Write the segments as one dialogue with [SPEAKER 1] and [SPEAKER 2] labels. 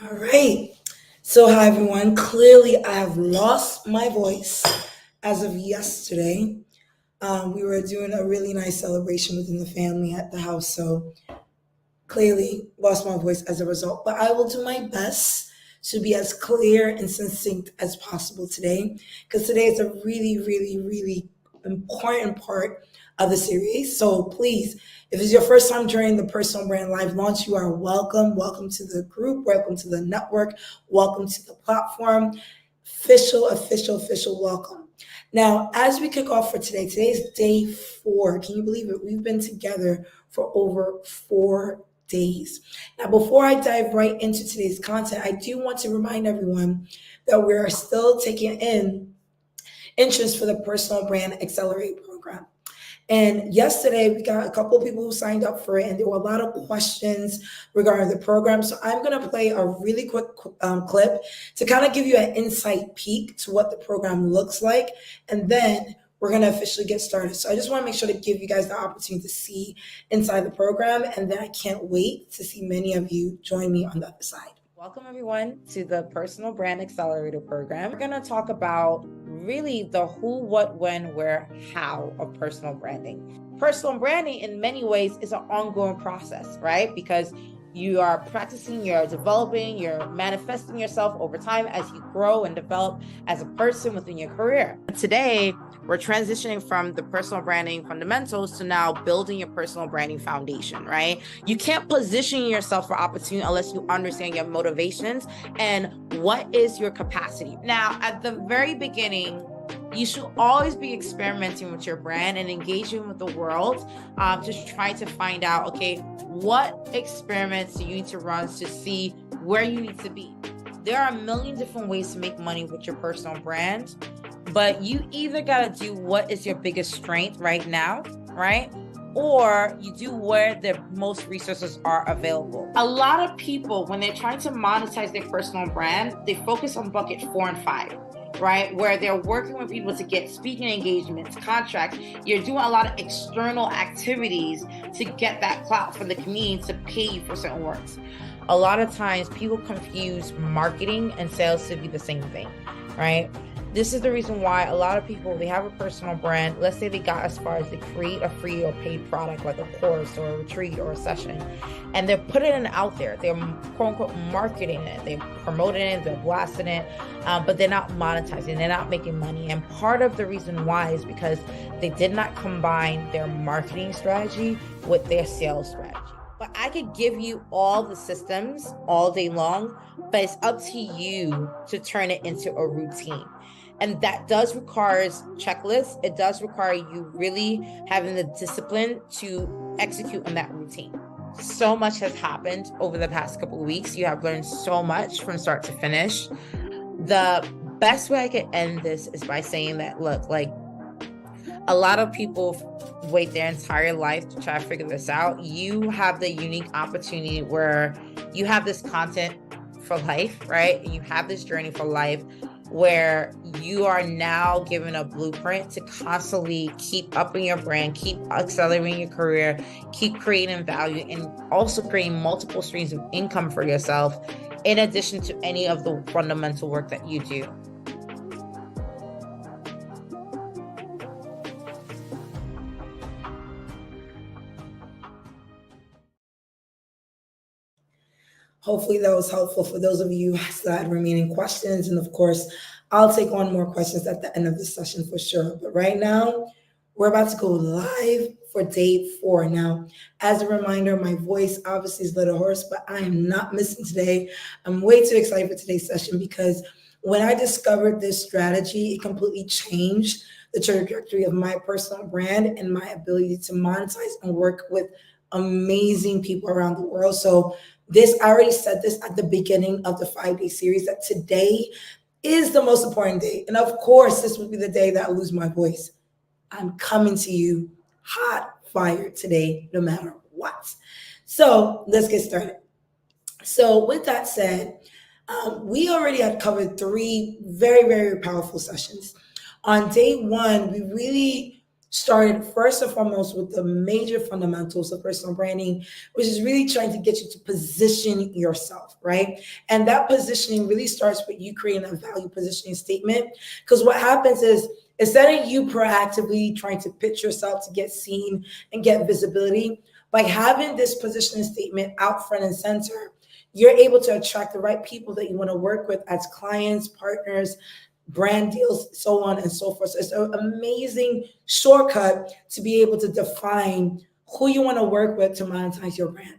[SPEAKER 1] All right. So, hi everyone. Clearly, I have lost my voice as of yesterday. We were doing a really nice celebration within the family at the house. So, clearly, lost my voice as a result. But I will do my best to be as clear and succinct as possible today because today is a really, really, really important part of the series. So, please, if it's your first time joining the Personal Brand Live Launch, you are welcome. Welcome to the group. Welcome to the network. Welcome to the platform. Official welcome. Now, as we kick off for today, today's day 4. Can you believe it? We've been together for over 4 days. Now, before I dive right into today's content, I do want to remind everyone that we are still taking in interest for the Personal Brand Accelerate program. And yesterday, we got a couple of people who signed up for it, and there were a lot of questions regarding the program. So I'm going to play a really quick clip to kind of give you an insight peek to what the program looks like. And then we're going to officially get started. So I just want to make sure to give you guys the opportunity to see inside the program. And then I can't wait to see many of you join me on the other side. Welcome, everyone, to the Personal Brand Accelerator program. We're going to talk about really the who, what, when, where, how of personal branding. Personal branding, in many ways, is an ongoing process, right? Because you are practicing, you're developing, you're manifesting yourself over time as you grow and develop as a person within your career. Today, we're transitioning from the personal branding fundamentals to now building your personal branding foundation, right? You can't position yourself for opportunity unless you understand your motivations and what is your capacity. Now, at the very beginning, you should always be experimenting with your brand and engaging with the world to try to find out, okay, what experiments do you need to run to see where you need to be. There are a million different ways to make money with your personal brand, but you either got to do what is your biggest strength right now, right? Or you do where the most resources are available. A lot of people, when they're trying to monetize their personal brand, they focus on bucket 4 and 5. Right? Where they're working with people to get speaking engagements, contracts. You're doing a lot of external activities to get that clout from the community to pay you for certain works. A lot of times people confuse marketing and sales to be the same thing, right? This is the reason why a lot of people, they have a personal brand. Let's say they got as far as they create a free or paid product like a course or a retreat or a session, and they're putting it out there. They're quote unquote marketing it. They're promoting it. They're blasting it, but they're not monetizing. They're not making money. And part of the reason why is because they did not combine their marketing strategy with their sales strategy. But I could give you all the systems all day long, but it's up to you to turn it into a routine. And that does require checklists. It does require you really having the discipline to execute on that routine. So much has happened over the past couple of weeks. You have learned so much from start to finish. The best way I could end this is by saying that, look, like a lot of people wait their entire life to try to figure this out. You have the unique opportunity where you have this content for life, right? You have this journey for life where you are now given a blueprint to constantly keep upping your brand, keep accelerating your career, keep creating value, and also creating multiple streams of income for yourself in addition to any of the fundamental work that you do. Hopefully that was helpful for those of you who still had remaining questions. And of course, I'll take on more questions at the end of the session for sure. But right now, we're about to go live for day 4. Now, as a reminder, my voice obviously is a little hoarse, but I am not missing today. I'm way too excited for today's session because when I discovered this strategy, it completely changed the trajectory of my personal brand and my ability to monetize and work with amazing people around the world. So I already said this at the beginning of the 5-day series, that today is the most important day. And of course, this will be the day that I lose my voice. I'm coming to you hot fire today, no matter what. So let's get started. So with that said, we already had covered 3 very, very powerful sessions. On day 1, we really started first and foremost with the major fundamentals of personal branding, which is really trying to get you to position yourself, right? And that positioning really starts with you creating a value positioning statement. Because what happens is, instead of you proactively trying to pitch yourself to get seen and get visibility, by having this positioning statement out front and center, you're able to attract the right people that you want to work with as clients, partners, brand deals, so on and so forth. So it's an amazing shortcut to be able to define who you want to work with to monetize your brand.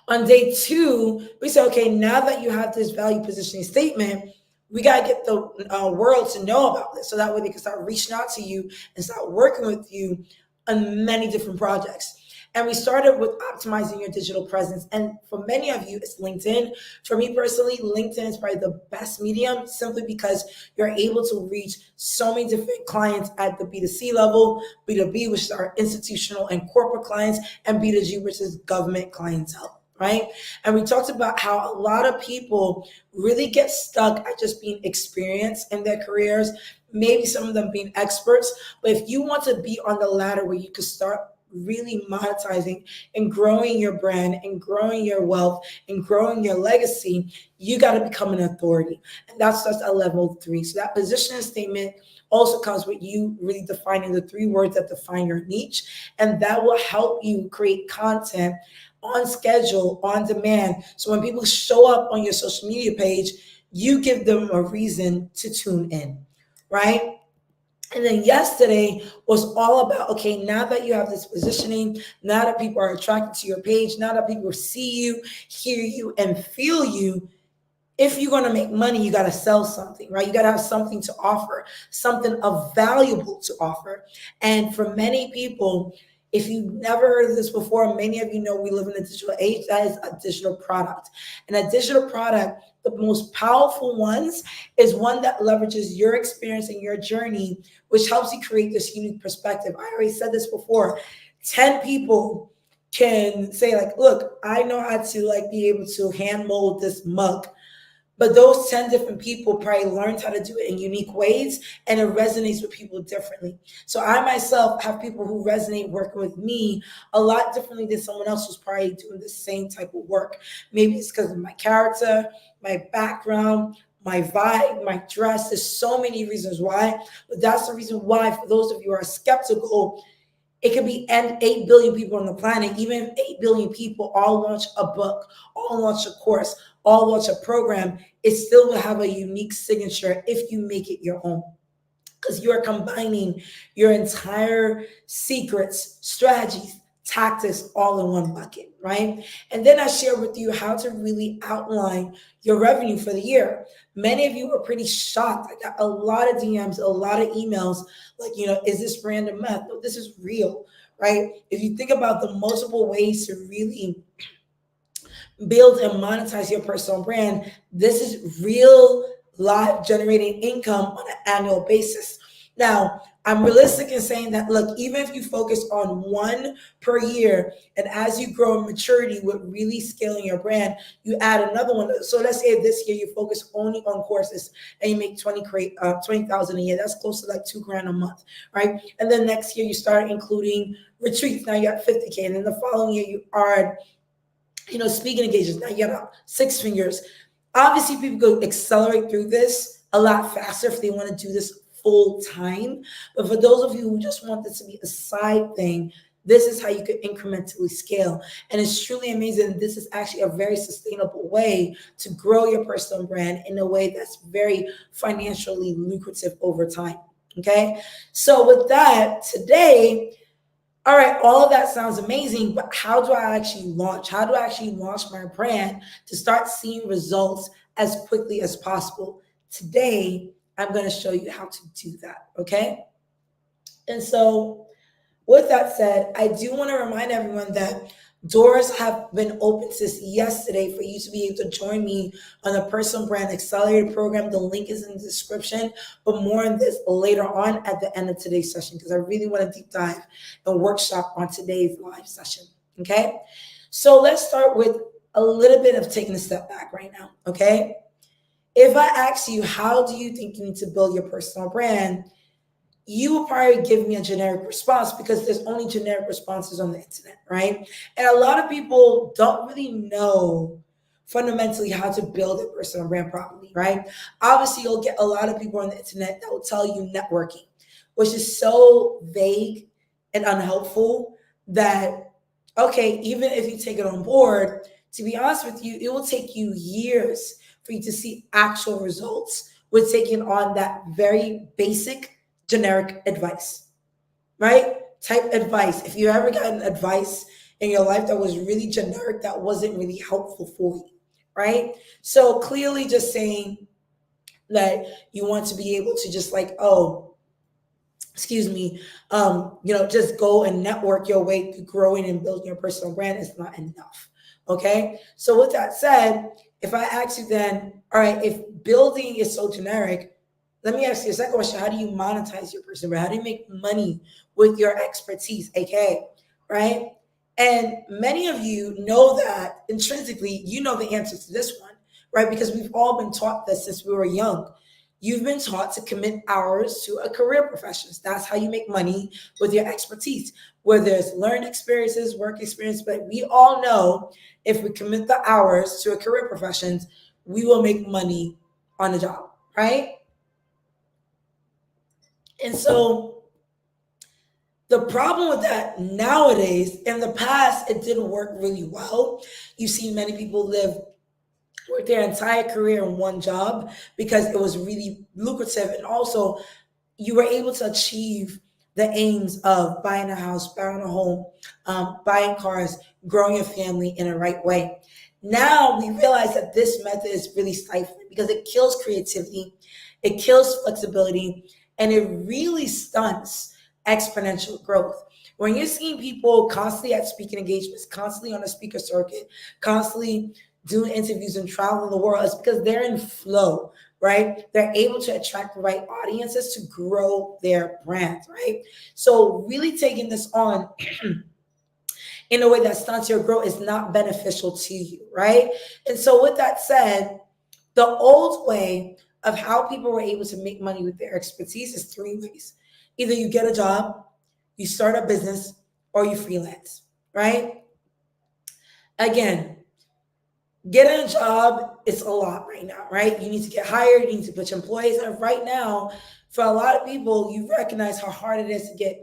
[SPEAKER 1] On day two, we say, okay, now that you have this value positioning statement, we got to get the world to know about this so that way they can start reaching out to you and start working with you on many different projects. And we started with optimizing your digital presence. And for many of you, it's LinkedIn. For me personally, LinkedIn is probably the best medium simply because you're able to reach so many different clients at the B2C level, B2B, which is our institutional and corporate clients, and B2G, which is government clientele. Right? And we talked about how a lot of people really get stuck at just being experienced in their careers, maybe some of them being experts. But if you want to be on the ladder where you can start really monetizing and growing your brand and growing your wealth and growing your legacy, you got to become an authority. And that's just at level 3. So that positioning statement also comes with you really defining the 3 words that define your niche. And that will help you create content on schedule, on demand. So when people show up on your social media page, you give them a reason to tune in, right? And then yesterday was all about, okay, now that you have this positioning, now that people are attracted to your page, now that people see you, hear you, and feel you, if you're going to make money, you got to sell something, right? You got to have something to offer, something of valuable to offer. And for many people, if you've never heard of this before, many of you know we live in a digital age. That is a digital product. And a digital product, the most powerful ones, is one that leverages your experience and your journey, which helps you create this unique perspective. I already said this before. 10 people can say, like, look, I know how to be able to hand mold this mug. But those 10 different people probably learned how to do it in unique ways, and it resonates with people differently. So I myself have people who resonate working with me a lot differently than someone else who's probably doing the same type of work. Maybe it's because of my character, my background, my vibe, my dress. There's so many reasons why, but that's the reason why, for those of you who are skeptical, it could be 8 billion people on the planet. Even if 8 billion people all launch a book, all launch a course, all launch a program, it still will have a unique signature if you make it your own. Because you are combining your entire secrets, strategies, tactics all in one bucket, right? And then I share with you how to really outline your revenue for the year. Many of you are pretty shocked. I got a lot of DMs, a lot of emails, is this random math? No, this is real, right? If you think about the multiple ways to really build and monetize your personal brand, this is real live generating income on an annual basis. Now, I'm realistic in saying that, look, even if you focus on one per year, and as you grow in maturity with really scaling your brand, you add another one. So let's say this year you focus only on courses and you make 20,000 a year. That's close to like $2,000 a month, right? And then next year you start including retreats. Now you got 50K, and then the following year you are speaking engagements. Now you got 6 figures. Obviously, people could accelerate through this a lot faster if they want to do this full time. But for those of you who just want this to be a side thing, this is how you could incrementally scale. And it's truly amazing. This is actually a very sustainable way to grow your personal brand in a way that's very financially lucrative over time. Okay. So with that, today, all right, all of that sounds amazing, but how do I actually launch? How do I actually launch my brand to start seeing results as quickly as possible? Today, I'm going to show you how to do that, okay? And so with that said, I do want to remind everyone that doors have been open since yesterday for you to be able to join me on the Personal Brand Accelerator program. The link is in the description, but more on this later on at the end of today's session, because I really want to deep dive and workshop on today's live session, okay? So let's start with a little bit of taking a step back right now, okay? If I ask you, how do you think you need to build your personal brand? you will probably give me a generic response because there's only generic responses on the internet, right? And a lot of people don't really know fundamentally how to build a personal brand properly, right? Obviously, you'll get a lot of people on the internet that will tell you networking, which is so vague and unhelpful that, okay, even if you take it on board, to be honest with you, it will take you years for you to see actual results with taking on that very basic generic advice, right? Type advice. If you ever gotten advice in your life that was really generic, that wasn't really helpful for you, right? So clearly just saying that you want to be able to just like, oh, excuse me, just go and network your way to growing and building your personal brand is not enough. Okay. So with that said, if I ask you then, all right, if building is so generic, let me ask you a second question. How do you monetize your personal brand? How do you make money with your expertise, aka, right? And many of you know that intrinsically, you know the answer to this one, right? Because we've all been taught this since we were young. You've been taught to commit hours to a career profession. That's how you make money with your expertise, where there's learned experiences, work experience. But we all know if we commit the hours to a career profession, we will make money on the job, right? And so the problem with that nowadays, in the past, it didn't work really well. You see many people work their entire career in one job because it was really lucrative. And also, you were able to achieve the aims of buying a house, buying a home, buying cars, growing a family in the right way. Now we realize that this method is really stifling because it kills creativity, it kills flexibility, and it really stunts exponential growth. When you're seeing people constantly at speaking engagements, constantly on a speaker circuit, constantly doing interviews and traveling the world, it's because they're in flow, right? They're able to attract the right audiences to grow their brand, right? So really taking this on in a way that stunts your growth is not beneficial to you, right? And so with that said, the old way of how people were able to make money with their expertise is three ways. Either you get a job, you start a business, or you freelance, right? Again, getting a job is a lot right now, right? You need to get hired, you need to put your employees, and right now, for a lot of people, you recognize how hard it is to get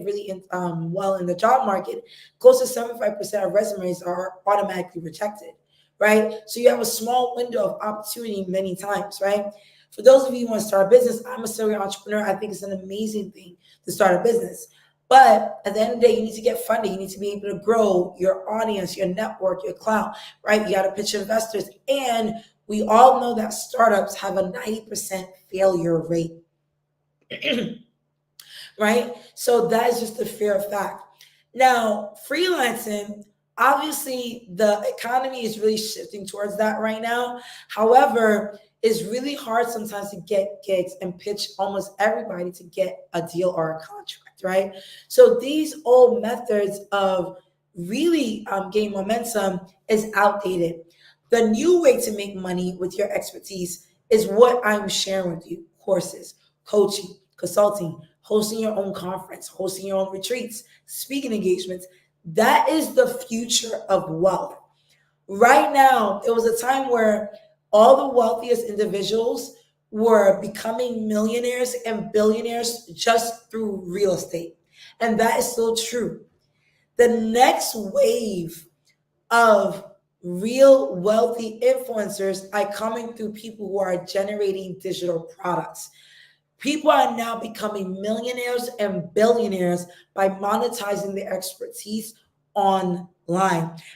[SPEAKER 1] really well in the job market. Close to 75% of resumes are automatically rejected, right? So you have a small window of opportunity many times, right? For those of you who want to start a business, I'm a serial entrepreneur. I think it's an amazing thing to start a business. But at the end of the day, you need to get funding. You need to be able to grow your audience, your network, your clout, right? You got to pitch investors. And we all know that startups have a 90% failure rate, right? So that is just a fair fact. Now, freelancing, obviously, the economy is really shifting towards that right now. However, it's really hard sometimes to get gigs and pitch almost everybody to get a deal or a contract, right? So these old methods of really gain momentum is outdated. The new way to make money with your expertise is what I'm sharing with you: courses, coaching, consulting, hosting your own conference, hosting your own retreats, speaking engagements. That is the future of wealth. Right now, it was a time where all the wealthiest individuals were becoming millionaires and billionaires just through real estate. And that is still true. The next wave of real wealthy influencers are coming through people who are generating digital products. People are now becoming millionaires and billionaires by monetizing their expertise online.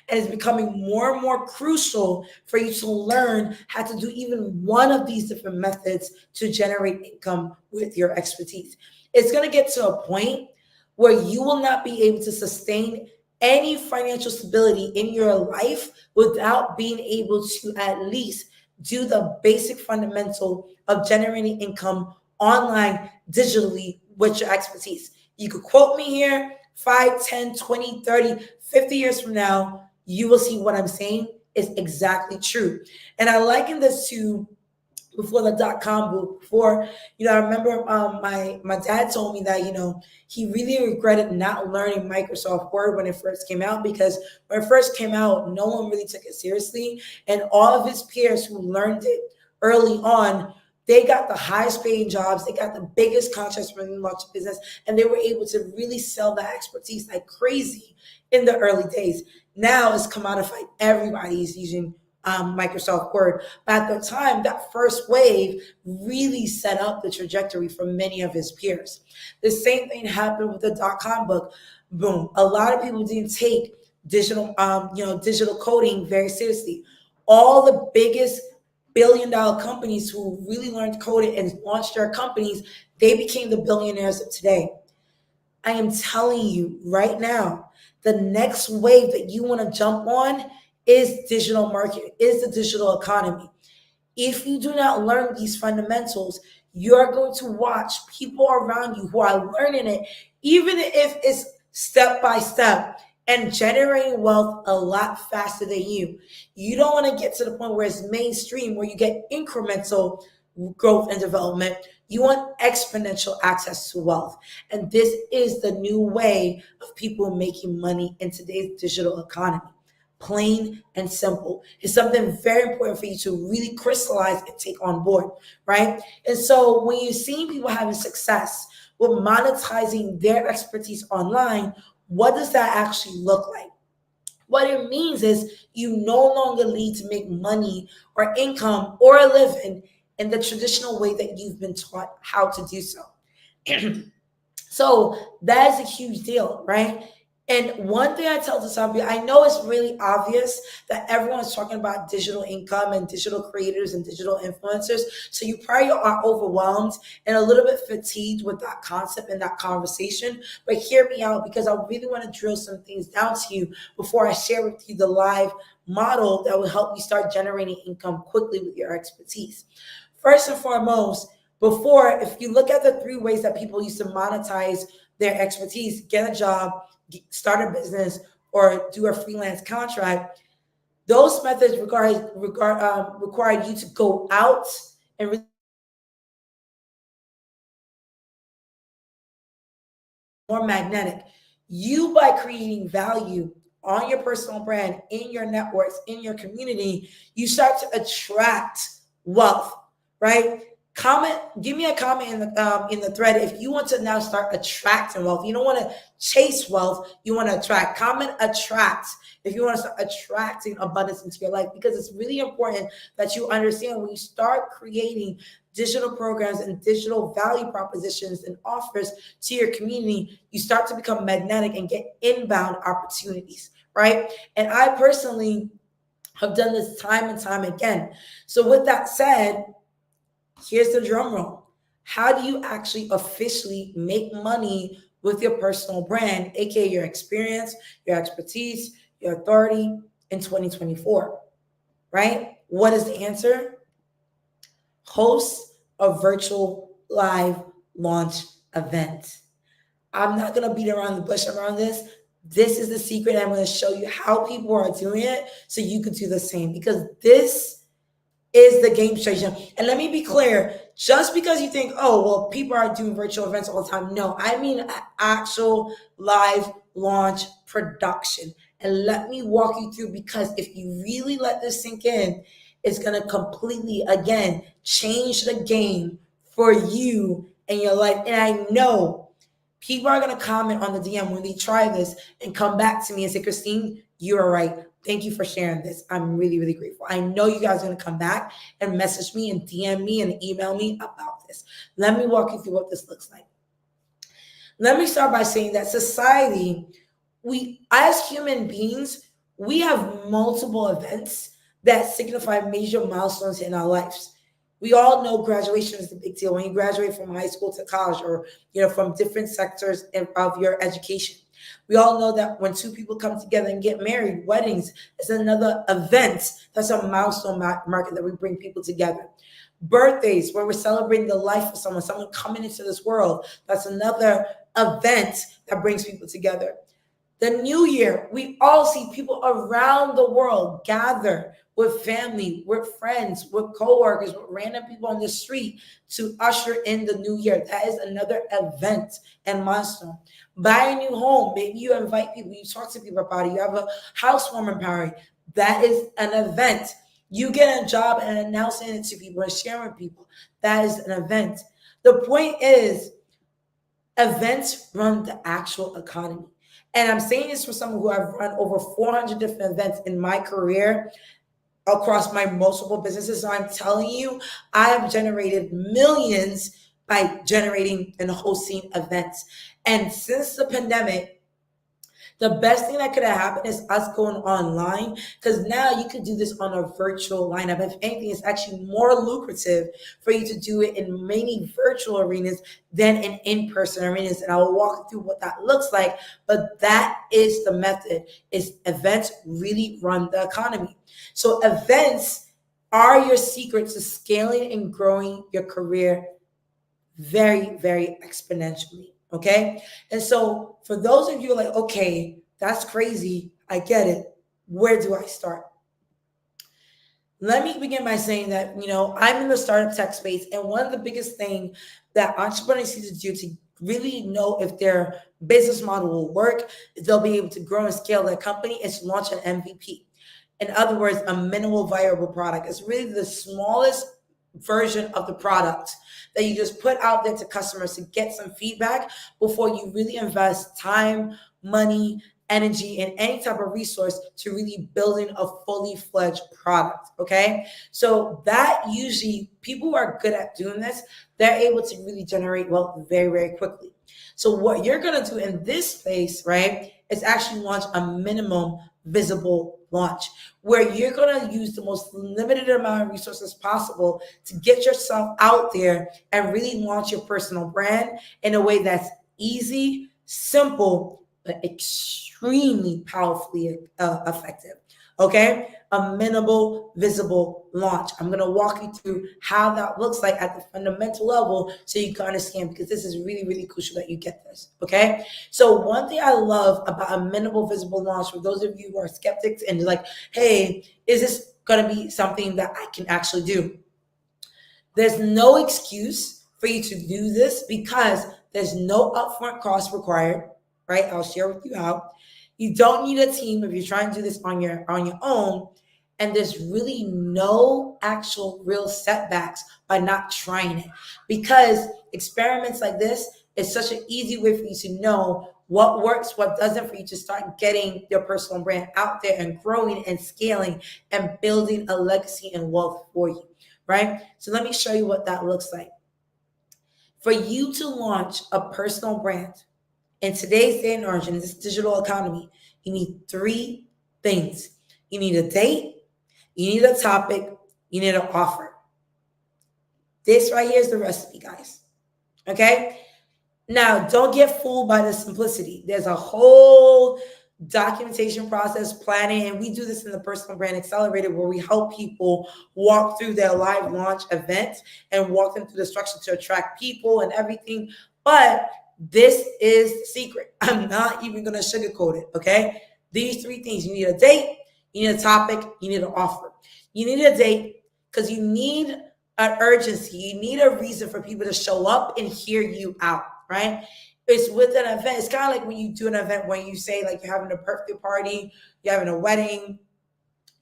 [SPEAKER 1] And it's becoming more and more crucial for you to learn how to do even one of these different methods to generate income with your expertise. It's going to get to a point where you will not be able to sustain any financial stability in your life without being able to at least do the basic fundamental of generating income online, digitally, with your expertise. You could quote me here 5, 10, 20, 30, 50 years from now, you will see what I'm saying is exactly true. And I liken this to before the dot-com boom, before, I remember my dad told me that, he really regretted not learning Microsoft Word when it first came out, because when it first came out, no one really took it seriously. And all of his peers who learned it early on, they got the highest paying jobs, they got the biggest contracts for the launch business, and they were able to really sell that expertise like crazy in the early days. Now it's commodified. Everybody's using Microsoft Word. But at the time, that first wave really set up the trajectory for many of his peers. The same thing happened with the dot-com boom. A lot of people didn't take digital coding very seriously. All the biggest billion-dollar companies who really learned coding and launched their companies, they became the billionaires of today. I am telling you right now, the next wave that you want to jump on is digital marketing, is the digital economy. If you do not learn these fundamentals, you're going to watch people around you who are learning it, even if it's step by step, and generating wealth a lot faster than you. You don't want to get to the point where it's mainstream, where you get incremental growth and development. You want exponential access to wealth. And this is the new way of people making money in today's digital economy. Plain and simple. It's something very important for you to really crystallize and take on board, right? And so when you're seeing people having success with monetizing their expertise online, what does that actually look like? What it means is you no longer need to make money or income or a living in the traditional way that you've been taught how to do so. So that is a huge deal, right? And one thing I tell to some people, I know it's really obvious that everyone's talking about digital income and digital creators and digital influencers. So you probably are overwhelmed and a little bit fatigued with that concept and that conversation. But hear me out, because I really want to drill some things down to you before I share with you the live model that will help you start generating income quickly with your expertise. First and foremost, if you look at the three ways that people used to monetize their expertise: get a job, start a business, or do a freelance contract, those methods required you to go out and really more magnetic. You, by creating value on your personal brand, in your networks, in your community, you start to attract wealth, right? Give me a comment in the thread if you want to now start attracting wealth. You don't want to chase wealth, you want to attract. Comment attract if you want to start attracting abundance into your life, because it's really important that you understand when you start creating digital programs and digital value propositions and offers to your community, you start to become magnetic and get inbound opportunities, right? And I personally have done this time and time again. So with that said, here's the drum roll. How do you actually officially make money with your personal brand, aka your experience, your expertise, your authority in 2024, right? What is the answer? Host a virtual live launch event. I'm not going to beat around the bush around this. This is the secret. I'm going to show you how people are doing it so you can do the same, because this is the game changer. And let me be clear, just because you think, oh, well, people are doing virtual events all the time. No, I mean an actual live launch production. And let me walk you through, because if you really let this sink in, it's going to completely, again, change the game for you and your life. And I know people are going to comment on the DM when they try this and come back to me and say, Christine, you're right. Thank you for sharing this. I'm really, really grateful. I know you guys are going to come back and message me and DM me and email me about this. Let me walk you through what this looks like. Let me start by saying that society, we, as human beings, we have multiple events that signify major milestones in our lives. We all know graduation is the big deal. When you graduate from high school to college, or from different sectors of your education. We all know that when two people come together and get married, weddings is another event. That's a milestone market that we bring people together. Birthdays, where we're celebrating the life of someone coming into this world. That's another event that brings people together. The new year, we all see people around the world gather with family, with friends, with coworkers, with random people on the street to usher in the new year. That is another event and milestone. Buy a new home. Maybe you invite people, you talk to people about it. You have a housewarming party. That is an event. You get a job and announcing it to people and sharing with people. That is an event. The point is, events run the actual economy. And I'm saying this for someone who I've run over 400 different events in my career across my multiple businesses. So I'm telling you, I have generated millions by generating and hosting events. And since the pandemic, the best thing that could have happened is us going online, because now you could do this on a virtual lineup. If anything, it's actually more lucrative for you to do it in many virtual arenas than in in-person arenas. And I will walk through what that looks like. But that is the method. Is events really run the economy. So events are your secret to scaling and growing your career very, very exponentially. Okay. And so for those of you like, okay, that's crazy. I get it. Where do I start? Let me begin by saying that, I'm in the startup tech space. And one of the biggest things that entrepreneurs need to do to really know if their business model will work, if they'll be able to grow and scale their company, is to launch an MVP. In other words, a minimal viable product. It's really the smallest version of the product that you just put out there to customers to get some feedback before you really invest time, money, energy, and any type of resource to really building a fully fledged product. Okay. So that usually people who are good at doing this, they're able to really generate wealth very, very quickly. So what you're going to do in this space, right, is actually launch a minimum visible launch where you're going to use the most limited amount of resources possible to get yourself out there and really launch your personal brand in a way that's easy, simple, but extremely powerfully effective. Okay, a minimal visible launch. I'm going to walk you through how that looks like at the fundamental level so you can understand, because this is really, really crucial that you get this. Okay, so one thing I love about a minimal visible launch, for those of you who are skeptics and like, hey, is this going to be something that I can actually do? There's no excuse for you to do this because there's no upfront cost required, right? I'll share with you how. You don't need a team if you're trying to do this on your own. And there's really no actual real setbacks by not trying it, because experiments like this is such an easy way for you to know what works, what doesn't, for you to start getting your personal brand out there and growing and scaling and building a legacy and wealth for you, right? So let me show you what that looks like. For you to launch a personal brand, in today's day and age, in this digital economy, you need three things. You need a date, you need a topic, you need an offer. This right here is the recipe, guys. Okay? Now, don't get fooled by the simplicity. There's a whole documentation process, planning, and we do this in the Personal Brand Accelerator, where we help people walk through their live launch events and walk them through the structure to attract people and everything. But this is the secret. I'm not even going to sugarcoat it, okay? These three things. You need a date, you need a topic, you need an offer. You need a date because you need an urgency. You need a reason for people to show up and hear you out, right? It's with an event. It's kind of like when you do an event when you say, like, you're having a birthday party, you're having a wedding,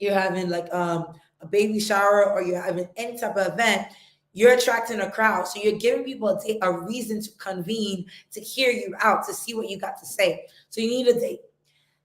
[SPEAKER 1] you're having like a baby shower, or you're having any type of event. You're attracting a crowd. So you're giving people a reason to convene, to hear you out, to see what you got to say. So you need a date.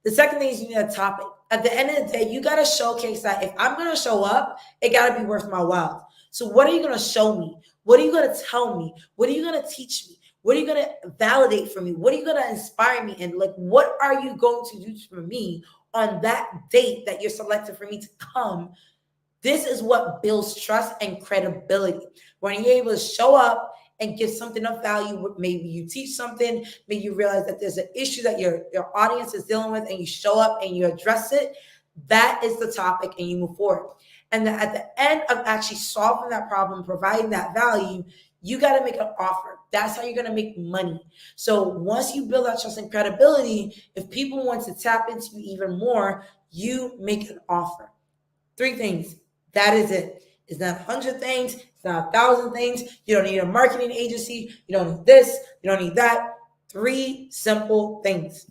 [SPEAKER 1] The second thing is you need a topic. At the end of the day, you got to showcase that if I'm going to show up, it got to be worth my while. So what are you going to show me? What are you going to tell me? What are you going to teach me? What are you going to validate for me? What are you going to inspire me? And like, what are you going to do for me on that date that you're selected for me to come? This is what builds trust and credibility. When you're able to show up and give something of value, maybe you teach something, maybe you realize that there's an issue that your audience is dealing with, and you show up and you address it. That is the topic, and you move forward. And then at the end of actually solving that problem, providing that value, you got to make an offer. That's how you're going to make money. So once you build that trust and credibility, if people want to tap into you even more, you make an offer. 3 things. That is it. It's not 100 things. It's not 1,000 things. You don't need a marketing agency. You don't need this. You don't need that. 3 simple things.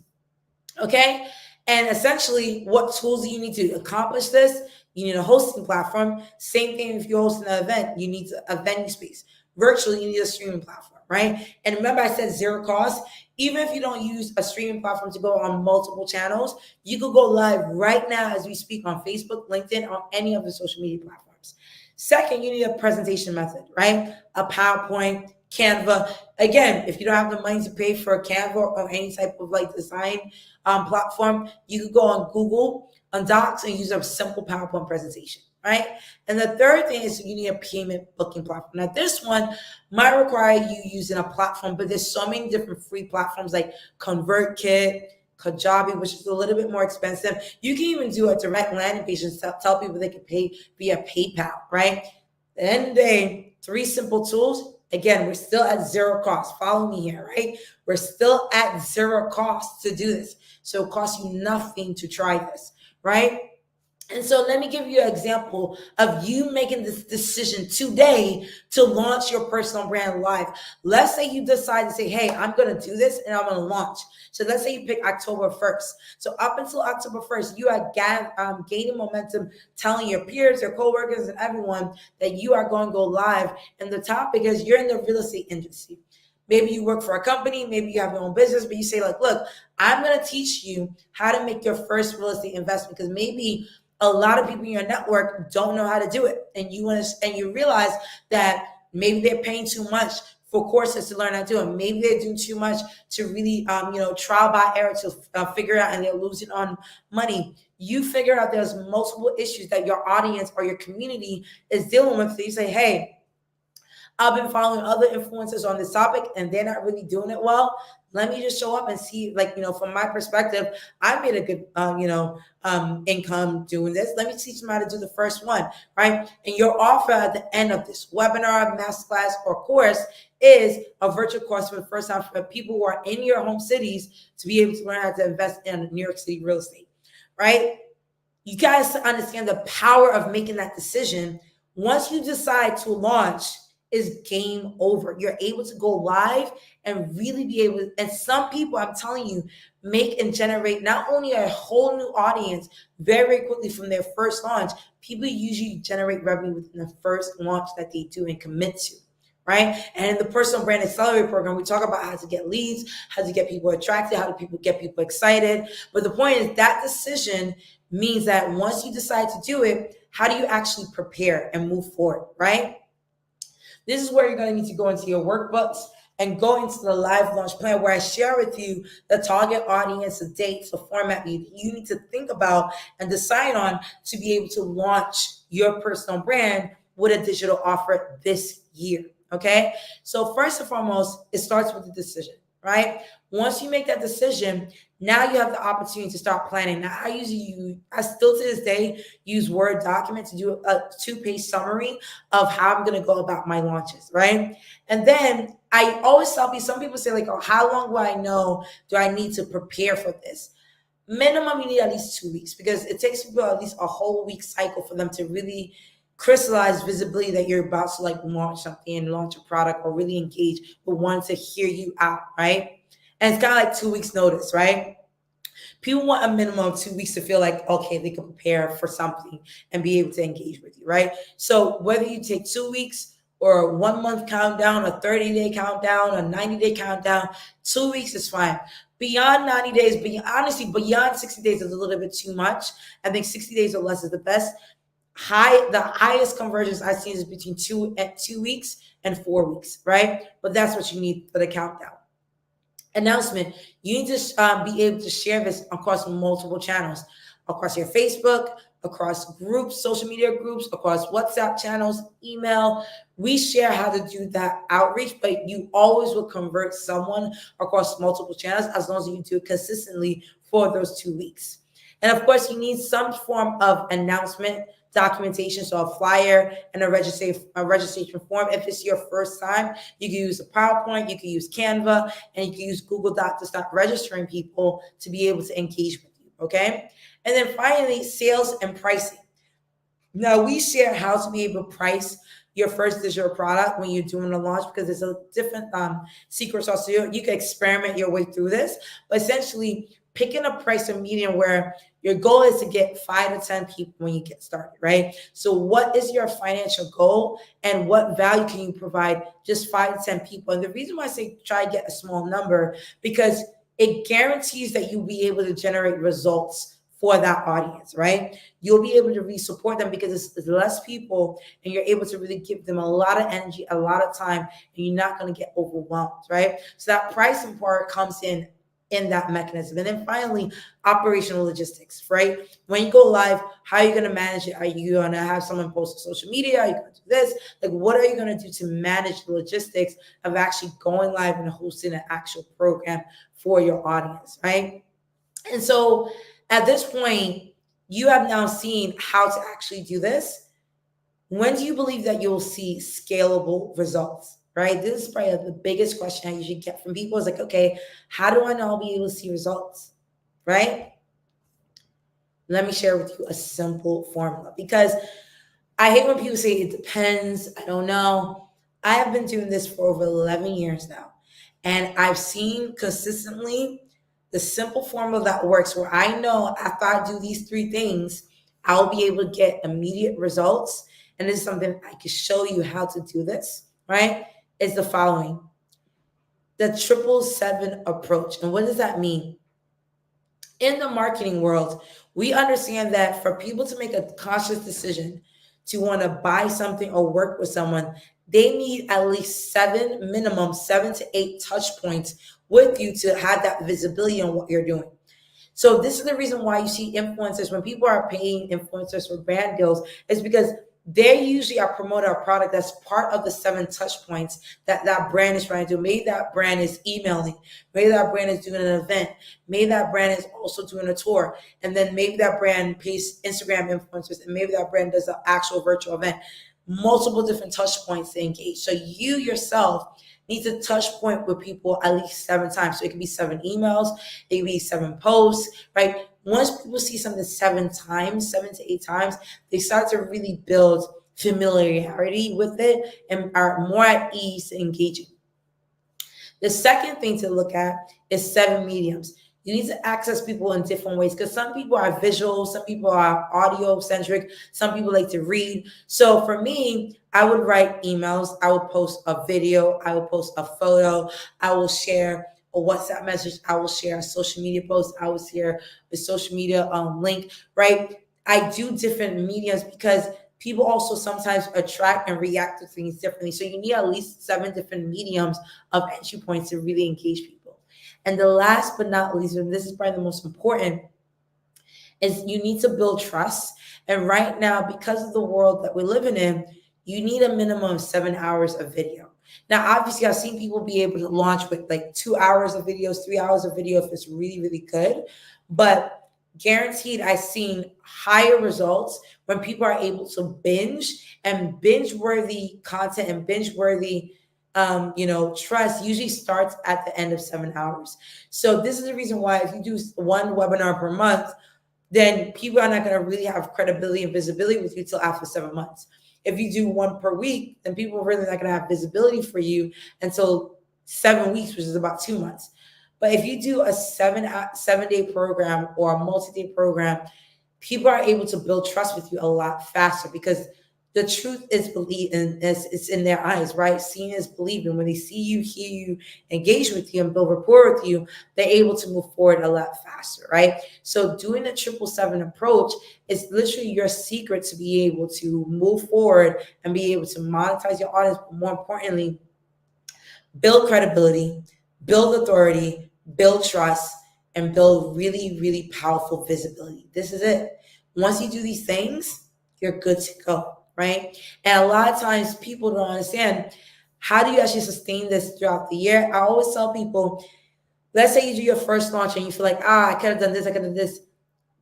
[SPEAKER 1] Okay? And essentially, what tools do you need to accomplish this? You need a hosting platform. Same thing if you're hosting an event, you need a venue space. Virtually, you need a streaming platform, right? And remember, I said 0 cost. Even if you don't use a streaming platform to go on multiple channels, you could go live right now as we speak on Facebook, LinkedIn, or any of the social media platforms. Second, you need a presentation method, right? A PowerPoint, Canva. Again, if you don't have the money to pay for a Canva or any type of like design platform, you could go on Google on Docs and use a simple PowerPoint presentation, right? And the third thing is you need a payment booking platform. Now, this one might require you using a platform, but there's so many different free platforms like ConvertKit, Kajabi, which is a little bit more expensive. You can even do a direct landing page and tell people they can pay via PayPal, right? At the end of the day, 3 simple tools. Again, we're still at 0 cost. Follow me here, right? We're still at 0 cost to do this. So it costs you nothing to try this, right? And so let me give you an example of you making this decision today to launch your personal brand live. Let's say you decide to say, hey, I'm going to do this and I'm going to launch. So let's say you pick October 1st. So up until October 1st, you are gaining momentum, telling your peers, your coworkers, and everyone that you are going to go live. And the topic is you're in the real estate industry. Maybe you work for a company, maybe you have your own business, but you say like, look, I'm going to teach you how to make your first real estate investment because maybe a lot of people in your network don't know how to do it. And you realize that maybe they're paying too much for courses to learn how to do it. Maybe they're doing too much to really, trial by error to figure it out and they're losing on money. You figure out there's multiple issues that your audience or your community is dealing with. So you say, hey, I've been following other influencers on this topic and they're not really doing it well. Let me just show up and see, from my perspective, I made a good, income doing this. Let me teach them how to do the first one, right? And your offer at the end of this webinar, masterclass, or course is a virtual course for the first time for people who are in your home cities to be able to learn how to invest in New York City real estate, right? You guys understand the power of making that decision. Once you decide to launch, is game over. You're able to go live and really be able to, and some people, I'm telling you, make and generate not only a whole new audience very quickly from their first launch, people usually generate revenue within the first launch that they do and commit to, right? And in the Personal Brand Accelerator program, we talk about how to get leads, how to get people attracted, how to get people excited. But the point is that decision means that once you decide to do it, how do you actually prepare and move forward, right? This is where you're going to need to go into your workbooks and go into the live launch plan where I share with you the target audience, the dates, the format you need to think about and decide on to be able to launch your personal brand with a digital offer this year, okay? So first and foremost, it starts with the decision, right? Once you make that decision, now you have the opportunity to start planning. Now, I still to this day use Word document to do a 2-page summary of how I'm going to go about my launches, right? And then I always tell people, some people say like, oh, how long do I need to prepare for this? Minimum, you need at least 2 weeks because it takes people at least a whole week cycle for them to really crystallize visibility that you're about to like launch something and launch a product or really engage with one to hear you out, right? And it's kind of like 2 weeks notice, right? People want a minimum of 2 weeks to feel like, okay, they can prepare for something and be able to engage with you, right? So whether you take 2 weeks or a 1 month countdown, a 30-day countdown, a 90-day countdown, 2 weeks is fine. Beyond 90 days, beyond 60 days is a little bit too much. I think 60 days or less is the best. The highest conversions I've seen is between 2 weeks and 4 weeks, right? But that's what you need for the countdown. Announcement, you need to be able to share this across multiple channels, across your Facebook, across groups, social media groups, across WhatsApp channels, email. We share how to do that outreach, but you always will convert someone across multiple channels as long as you do it consistently for those 2 weeks. And of course, you need some form of announcement documentation, so a flyer and a registration form. If it's your first time, you can use a PowerPoint, you can use Canva, and you can use Google Docs to start registering people to be able to engage with you, okay? And then finally, sales and pricing. Now, we share how to be able to price your first digital product when you're doing a launch, because there's a different secret sauce. So you can experiment your way through this, but essentially picking a price or medium where your goal is to get 5 to 10 people when you get started, right? So what is your financial goal and what value can you provide just 5 to 10 people? And the reason why I say try to get a small number, because it guarantees that you'll be able to generate results for that audience, right? You'll be able to really support them because it's less people and you're able to really give them a lot of energy, a lot of time, and you're not going to get overwhelmed, right? So that pricing part comes in that mechanism. And then finally, operational logistics, right? When you go live, how are you going to manage it? Are you going to have someone post on social media? Are you going to do this? Like, what are you going to do to manage the logistics of actually going live and hosting an actual program for your audience, right? And so at this point, you have now seen how to actually do this. When do you believe that you'll see scalable results, right? This is probably the biggest question I usually get from people is like, okay, how do I know I'll be able to see results, right? Let me share with you a simple formula, because I hate when people say it depends, I don't know. I have been doing this for over 11 years now, and I've seen consistently the simple formula that works, where I know after I do these 3 things, I'll be able to get immediate results. And this is something I can show you how to do this, right? Is the following: the 777 approach. And what does that mean? In the marketing world, we understand that for people to make a conscious decision to want to buy something or work with someone, they need at least 7 to 8 touch points with you to have that visibility on what you're doing. So this is the reason why you see influencers, when people are paying influencers for brand deals, is because they usually are promoting a product that's part of the 7 touch points that that brand is trying to do. Maybe that brand is emailing. Maybe that brand is doing an event. Maybe that brand is also doing a tour. And then maybe that brand pays Instagram influencers. And maybe that brand does an actual virtual event. Multiple different touch points to engage. So you yourself need to touch point with people at least 7 times. So it could be 7 emails. It could be 7 posts, right? Once people see something 7 times, 7 to 8 times, they start to really build familiarity with it and are more at ease engaging. The second thing to look at is 7 mediums. You need to access people in different ways, because some people are visual, some people are audio centric, some people like to read. So for me, I would write emails, I would post a video, I will post a photo, I will share a WhatsApp message, I will share a social media post, I will share a social media link, right? I do different mediums because people also sometimes attract and react to things differently. So you need at least 7 different mediums of entry points to really engage people. And the last but not least, and this is probably the most important, is you need to build trust. And right now, because of the world that we're living in, you need a minimum of 7 hours of video. Now, obviously, I've seen people be able to launch with like 2 hours of videos, 3 hours of video if it's really, really good. But guaranteed, I've seen higher results when people are able to binge, and binge-worthy content and binge-worthy trust usually starts at the end of 7 hours. So this is the reason why if you do 1 webinar per month, then people are not going to really have credibility and visibility with you till after 7 months. If you do 1 per week, then people are really not going to have visibility for you until 7 weeks, which is about 2 months. But if you do a 7-day program or a multi-day program, people are able to build trust with you a lot faster, because the truth is believed, and it's in their eyes, right? Seeing is believing. When they see you, hear you, engage with you, and build rapport with you, they're able to move forward a lot faster, right? So doing the 777 approach is literally your secret to be able to move forward and be able to monetize your audience, but more importantly, build credibility, build authority, build trust, and build really, really powerful visibility. This is it. Once you do these things, you're good to go. Right? And a lot of times people don't understand, how do you actually sustain this throughout the year? I always tell people, let's say you do your first launch and you feel like, I could have done this, I could have done this.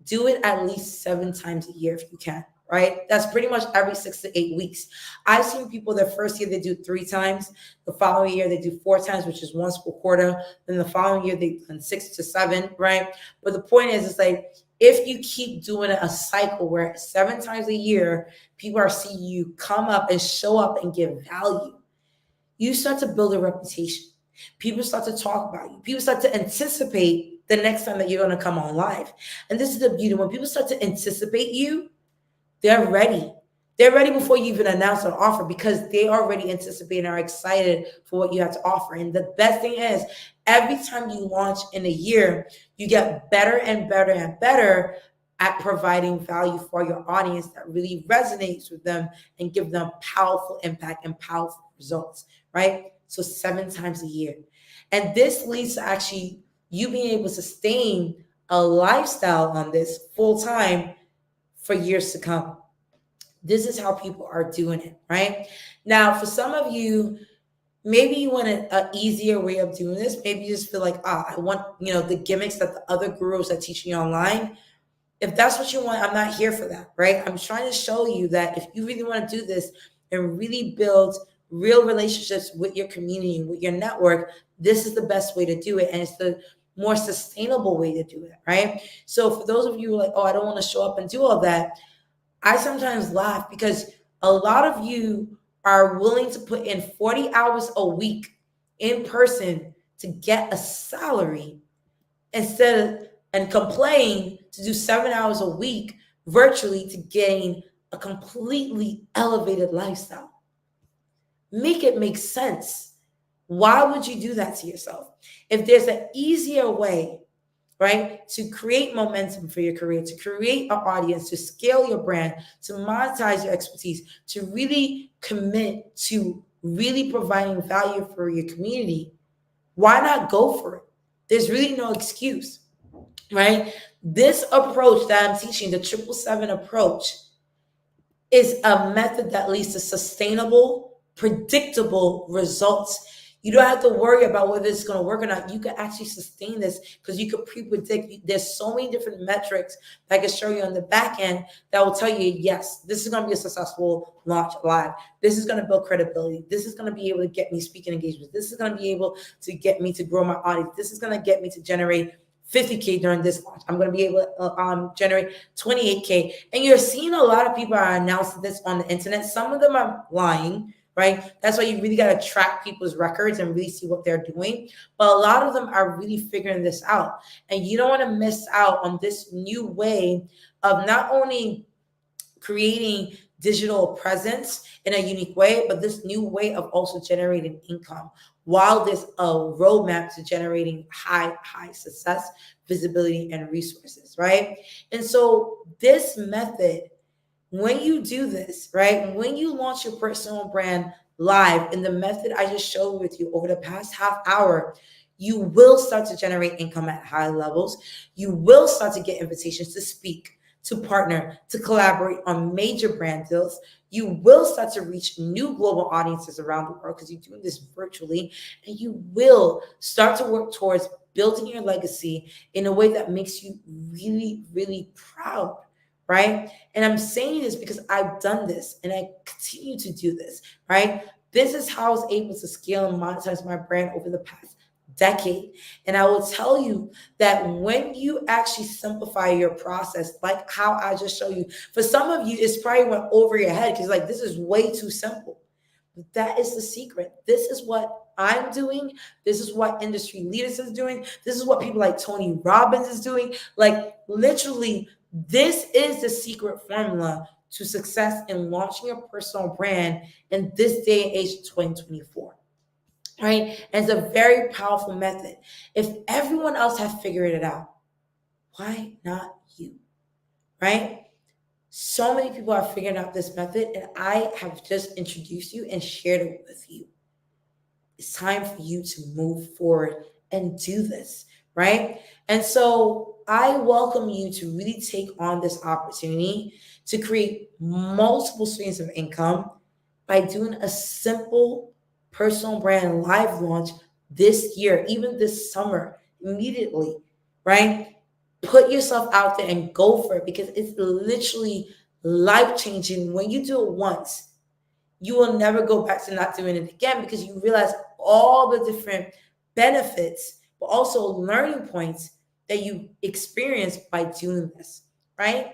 [SPEAKER 1] Do it at least 7 times a year if you can. right? That's pretty much every 6 to 8 weeks. I've seen people their first year, they do 3 times. The following year, they do 4 times, which is once per quarter. Then the following year, they've done 6 to 7, right? But the point is, it's like, if you keep doing a cycle where 7 times a year, people are seeing you come up and show up and give value, you start to build a reputation. People start to talk about you. People start to anticipate the next time that you're going to come on live. And this is the beauty. When people start to anticipate you, they're ready. They're ready before you even announce an offer because they already anticipate and are excited for what you have to offer. And the best thing is, every time you launch in a year, you get better and better and better at providing value for your audience that really resonates with them and give them powerful impact and powerful results, right? So 7 times a year. And this leads to actually you being able to sustain a lifestyle on this full time for years to come. This is how people are doing it, right? Now, for some of you, maybe you want an easier way of doing this. Maybe you just feel like, I want, the gimmicks that the other gurus are teaching you online. If that's what you want, I'm not here for that, right? I'm trying to show you that if you really want to do this and really build real relationships with your community, with your network, this is the best way to do it. And it's the more sustainable way to do it, right? So for those of you who are like, I don't want to show up and do all that, I sometimes laugh because a lot of you are willing to put in 40 hours a week in person to get a salary and complain to do 7 hours a week virtually to gain a completely elevated lifestyle. Make it make sense. Why would you do that to yourself? If there's an easier way, right, to create momentum for your career, to create an audience, to scale your brand, to monetize your expertise, to really commit to really providing value for your community, why not go for it? There's really no excuse, right? This approach that I'm teaching, the 777 approach, is a method that leads to sustainable, predictable results. You don't have to worry about whether it's going to work or not. You can actually sustain this because you can pre-predict. There's so many different metrics that I can show you on the back end that will tell you, yes, this is going to be a successful launch live. This is going to build credibility. This is going to be able to get me speaking engagements. This is going to be able to get me to grow my audience. This is going to get me to generate 50K during this launch. I'm going to be able to generate 28K. And you're seeing a lot of people are announcing this on the internet. Some of them are lying, right? That's why you really got to track people's records and really see what they're doing. But a lot of them are really figuring this out. And you don't want to miss out on this new way of not only creating digital presence in a unique way, but this new way of also generating income while there's a roadmap to generating high success, visibility, and resources, right? And so this method, when you do this, right, when you launch your personal brand live in the method I just showed with you over the past half hour, you will start to generate income at high levels. You will start to get invitations to speak, to partner, to collaborate on major brand deals. You will start to reach new global audiences around the world because you're doing this virtually, and you will start to work towards building your legacy in a way that makes you really, really proud, right? And I'm saying this because I've done this and I continue to do this, right? This is how I was able to scale and monetize my brand over the past decade. And I will tell you that when you actually simplify your process, like how I just showed you, for some of you, it's probably went over your head because like, this is way too simple. But that is the secret. This is what I'm doing. This is what industry leaders is doing. This is what people like Tony Robbins is doing. Like literally, this is the secret formula to success in launching a personal brand in this day and age, 2024. Right? And it's a very powerful method. If everyone else has figured it out, why not you? Right? So many people have figured out this method, and I have just introduced you and shared it with you. It's time for you to move forward and do this, right? And so I welcome you to really take on this opportunity to create multiple streams of income by doing a simple personal brand live launch this year, even this summer, immediately, right? Put yourself out there and go for it because it's literally life-changing. When you do it once, you will never go back to not doing it again, because you realize all the different benefits, but also learning points that you experience by doing this, right?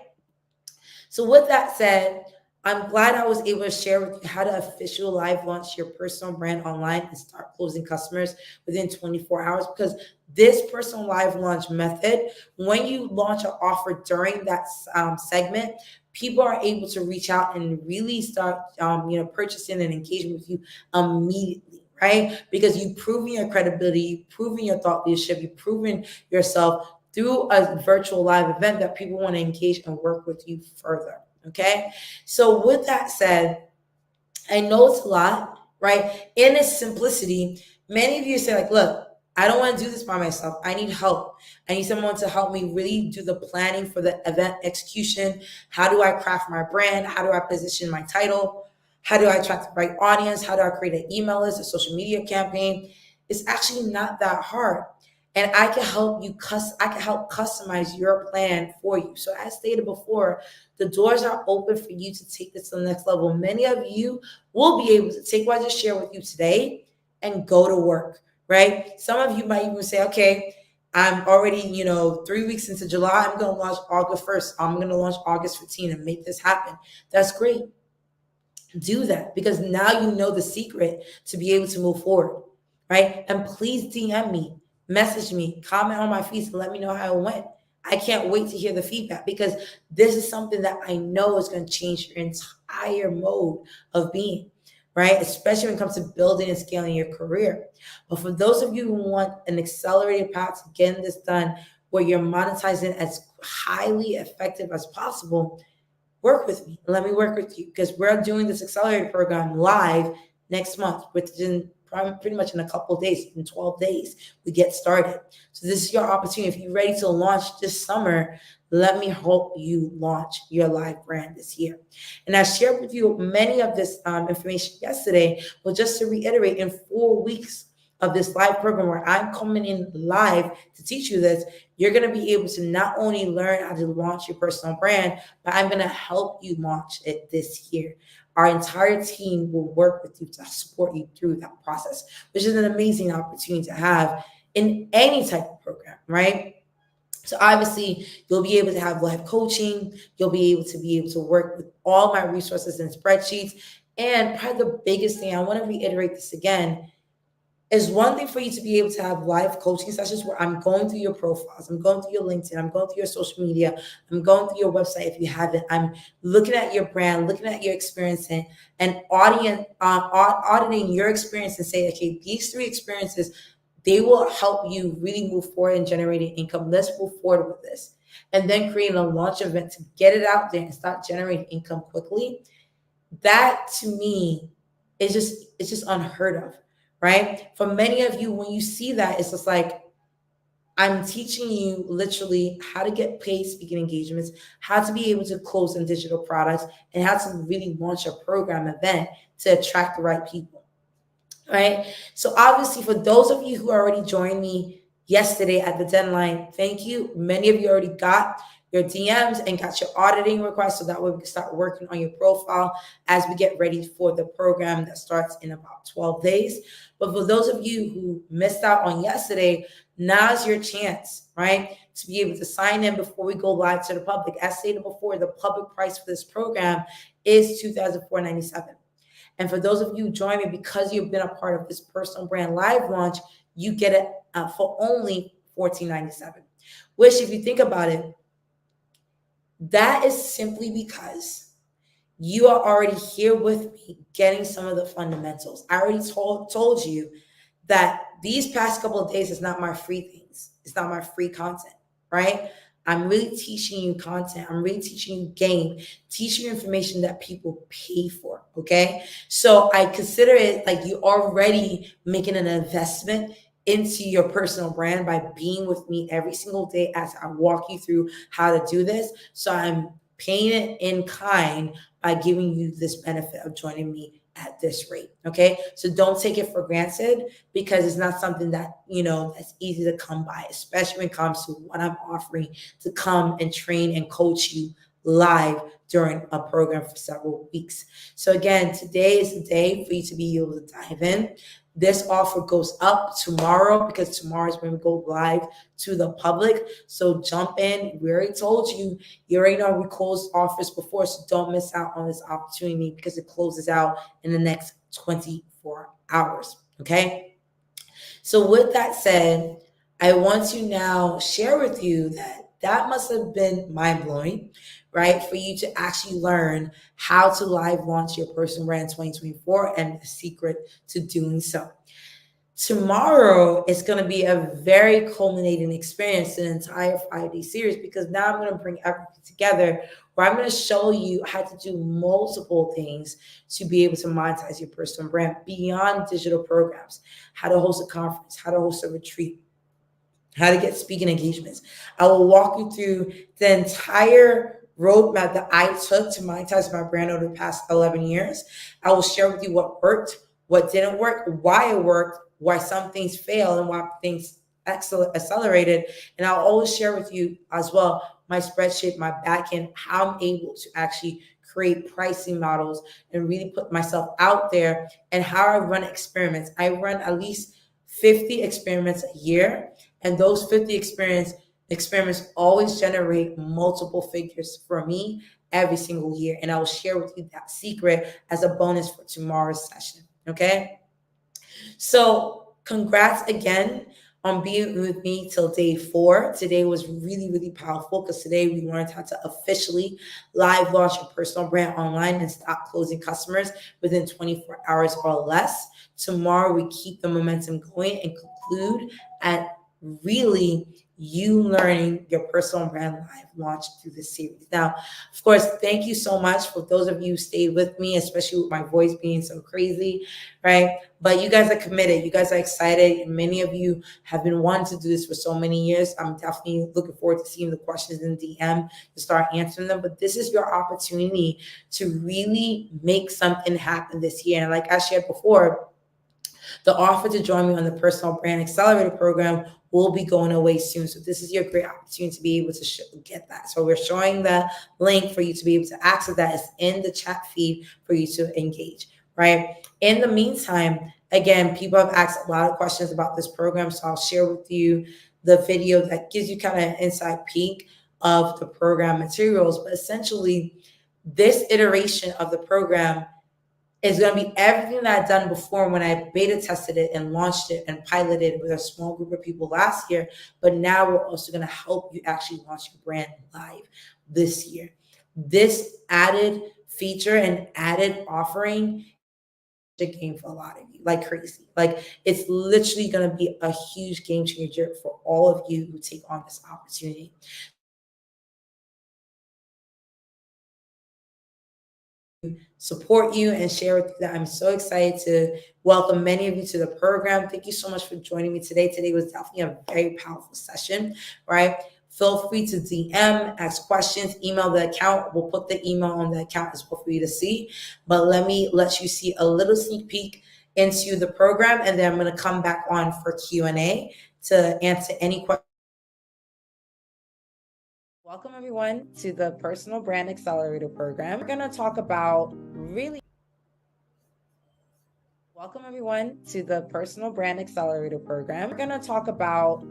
[SPEAKER 1] So with that said, I'm glad I was able to share with you how to officially live launch your personal brand online and start closing customers within 24 hours. Because this personal live launch method, when you launch an offer during that segment, people are able to reach out and really start, purchasing and engaging with you immediately, right? Because you've proven your credibility, you've proven your thought leadership, you've proven yourself through a virtual live event that people want to engage and work with you further. Okay. So with that said, I know it's a lot, right? In its simplicity, many of you say like, look, I don't want to do this by myself. I need help. I need someone to help me really do the planning for the event execution. How do I craft my brand? How do I position my title? How do I attract the right audience? How do I create an email list, a social media campaign? It's actually not that hard. And I can help you I can help customize your plan for you. So as stated before, the doors are open for you to take this to the next level. Many of you will be able to take what I just shared with you today and go to work, right? Some of you might even say, okay, I'm already, 3 weeks into July. I'm going to launch August 1st. I'm going to launch August 15th and make this happen. That's great. Do that, because now you know the secret to be able to move forward, right? And please DM me, message me, comment on my feeds, and let me know how it went. I can't wait to hear the feedback, because this is something that I know is going to change your entire mode of being, right? Especially when it comes to building and scaling your career. But for those of you who want an accelerated path to getting this done, where you're monetizing as highly effective as possible, work with me. Let me work with you, because we're doing this accelerator program live next month, within pretty much in a couple of days. In 12 days, we get started. So this is your opportunity. If you're ready to launch this summer, let me help you launch your live brand this year. And I shared with you many of this information yesterday, but just to reiterate, in 4 weeks of this live program where I'm coming in live to teach you this, you're going to be able to not only learn how to launch your personal brand, but I'm going to help you launch it this year. Our entire team will work with you to support you through that process, which is an amazing opportunity to have in any type of program, right? So obviously, you'll be able to have live coaching. You'll be able to work with all my resources and spreadsheets. And probably the biggest thing, I want to reiterate this again, is one thing for you to be able to have live coaching sessions where I'm going through your profiles, I'm going through your LinkedIn, I'm going through your social media, I'm going through your website if you haven't. I'm looking at your brand, looking at your experience, and auditing your experience and say, okay, these 3 experiences, they will help you really move forward in generating income. Let's move forward with this. And then create a launch event to get it out there and start generating income quickly. That to me is just unheard of. Right? For many of you, when you see that, it's just like, I'm teaching you literally how to get paid speaking engagements, how to be able to close in digital products, and how to really launch a program event to attract the right people. Right? So obviously, for those of you who already joined me yesterday at the deadline, thank you. Many of you already got your DMs and got your auditing requests, so that way we can start working on your profile as we get ready for the program that starts in about 12 days. But for those of you who missed out on yesterday, now's your chance, right, to be able to sign in before we go live to the public. As stated before, the public price for this program is $2,497. And for those of you who join me, because you've been a part of this personal brand live launch, you get it for only $1,497. Which, if you think about it, that is simply because you are already here with me getting some of the fundamentals. I already told you that these past couple of days is not my free things. It's not my free content, right? I'm really teaching you content. I'm really teaching you game, teaching you information that people pay for, okay? So I consider it like you already making an investment into your personal brand by being with me every single day as I walk you through how to do this. So I'm paying it in kind by giving you this benefit of joining me at this rate. Okay. So don't take it for granted, because it's not something that, that's easy to come by, especially when it comes to what I'm offering to come and train and coach you live during a program for several weeks. So again, today is the day for you to be able to dive in. This offer goes up tomorrow because tomorrow is when we go live to the public. So jump in. We already told you, you already know we closed offers before, so don't miss out on this opportunity because it closes out in the next 24 hours. Okay? So with that said, I want to now share with you that must have been mind-blowing, right? For you to actually learn how to live launch your personal brand 2024 and the secret to doing so. Tomorrow is going to be a very culminating experience, an entire 5-day series, because now I'm going to bring everything together where I'm going to show you how to do multiple things to be able to monetize your personal brand beyond digital programs, how to host a conference, how to host a retreat, how to get speaking engagements. I will walk you through the entire roadmap that I took to monetize my brand over the past 11 years. I will share with you what worked, what didn't work, why it worked, why some things failed, and why things accelerated. And I'll always share with you as well my spreadsheet, my backend, how I'm able to actually create pricing models and really put myself out there, and how I run experiments. I run at least 50 experiments a year, and those 50 experiments always generate multiple figures for me every single year. And I will share with you that secret as a bonus for tomorrow's session. Okay? So congrats again on being with me till day 4. Today was really, really powerful because today we learned how to officially live launch your personal brand online and stop closing customers within 24 hours or less. Tomorrow we keep the momentum going and conclude at really you learning your personal brand live launch through this series. Now, of course, thank you so much for those of you who stayed with me, especially with my voice being so crazy, right? But you guys are committed. You guys are excited. Many of you have been wanting to do this for so many years. I'm definitely looking forward to seeing the questions in DM to start answering them. But this is your opportunity to really make something happen this year. And like I shared before, the offer to join me on the Personal Brand Accelerator program will be going away soon. So this is your great opportunity to be able to get that. So we're showing the link for you to be able to access that. It's in the chat feed for you to engage, right? In the meantime, again, people have asked a lot of questions about this program. So I'll share with you the video that gives you kind of an inside peek of the program materials. But essentially, this iteration of the program is going to be everything that I've done before when I beta tested it and launched it and piloted it with a small group of people last year. But now we're also going to help you actually launch your brand live this year. This added feature and added offering is a game for a lot of you, like crazy. Like it's literally going to be a huge game changer for all of you who take on this opportunity. Support you and share with you that I'm so excited to welcome many of you to the program. Thank you so much for joining me today. Today was definitely a very powerful session, right? Feel free to DM, ask questions, email the account. We'll put the email on the account as well for you to see. But let me let you see a little sneak peek into the program, and then I'm going to come back on for Q&A to answer any questions. Welcome everyone to the Personal Brand Accelerator program. We're going to talk about Welcome everyone to the Personal Brand Accelerator program. We're going to talk about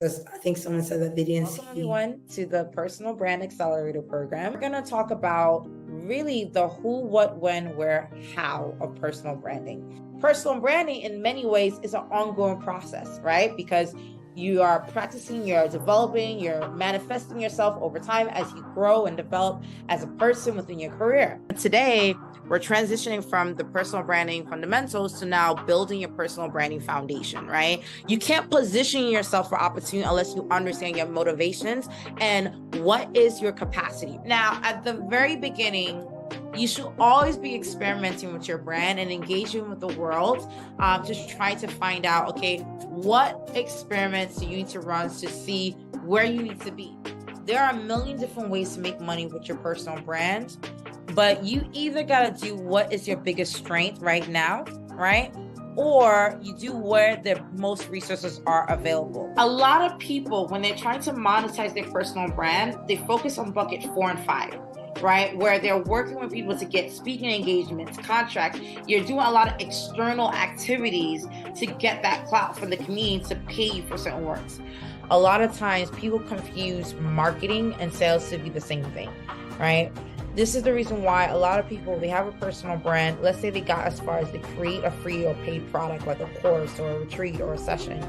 [SPEAKER 1] I think someone said that they didn't see. Welcome everyone to the Personal Brand Accelerator program. We're going to talk about really the who, what, when, where, how of personal branding. Personal branding in many ways is an ongoing process, right? Because you are practicing, you're developing, you're manifesting yourself over time as you grow and develop as a person within your career. Today, we're transitioning from the personal branding fundamentals to now building your personal branding foundation, right? You can't position yourself for opportunity unless you understand your motivations and what is your capacity. Now, at the very beginning, you should always be experimenting with your brand and engaging with the world, just trying to find out, okay, what experiments do you need to run to see where you need to be. There are a million different ways to make money with your personal brand, but you either got to do what is your biggest strength right now, right? Or you do where the most resources are available. A lot of people, when they're trying to monetize their personal brand, they focus on bucket 4 and 5.
[SPEAKER 2] right? Where they're working with people to get speaking engagements, contracts. You're doing a lot of external activities to get that clout from the community to pay you for certain works. A lot of times people confuse marketing and sales to be the same thing, right? This is the reason why a lot of people, they have a personal brand. Let's say they got as far as they create a free or paid product like a course or a retreat or a session,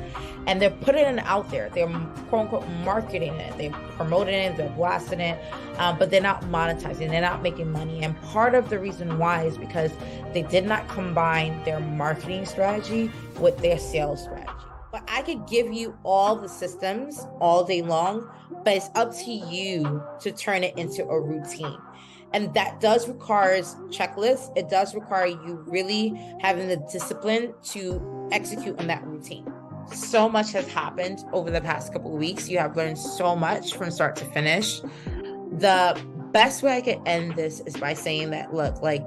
[SPEAKER 2] and they're putting it out there. They're quote unquote marketing it. They're promoting it. They're blasting it, but they're not monetizing. They're not making money. And part of the reason why is because they did not combine their marketing strategy with their sales strategy. But I could give you all the systems all day long, but it's up to you to turn it into a routine. And that does require checklists. It does require you really having the discipline to execute on that routine. So much has happened over the past couple of weeks. You have learned so much from start to finish. The best way I could end this is by saying that, look, like,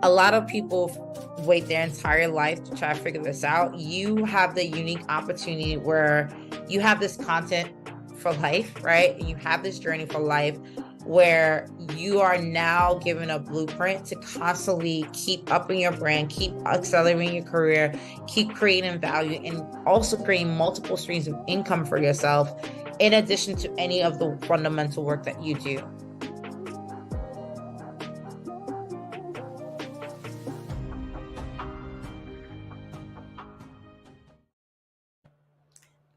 [SPEAKER 2] a lot of people wait their entire life to try to figure this out. You have the unique opportunity where you have this content for life, right? You have this journey for life where you are now given a blueprint to constantly keep upping your brand, keep accelerating your career, keep creating value, and also creating multiple streams of income for yourself in addition to any of the fundamental work that you do.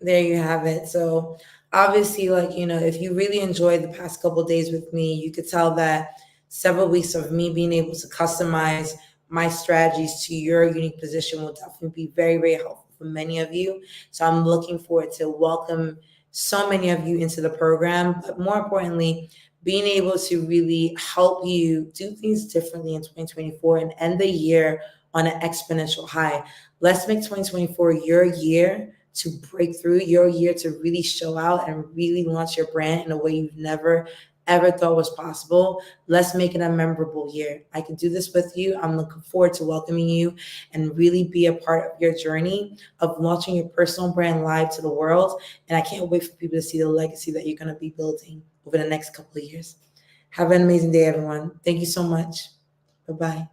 [SPEAKER 1] There you have it. So obviously, like, if you really enjoyed the past couple of days with me, you could tell that several weeks of me being able to customize my strategies to your unique position will definitely be very, very helpful for many of you. So I'm looking forward to welcome so many of you into the program, but more importantly, being able to really help you do things differently in 2024 and end the year on an exponential high. Let's make 2024 your year to break through, your year to really show out and really launch your brand in a way you've never, ever thought was possible. Let's make it a memorable year. I can do this with you. I'm looking forward to welcoming you and really be a part of your journey of launching your personal brand live to the world. And I can't wait for people to see the legacy that you're going to be building over the next couple of years. Have an amazing day, everyone. Thank you so much. Bye-bye.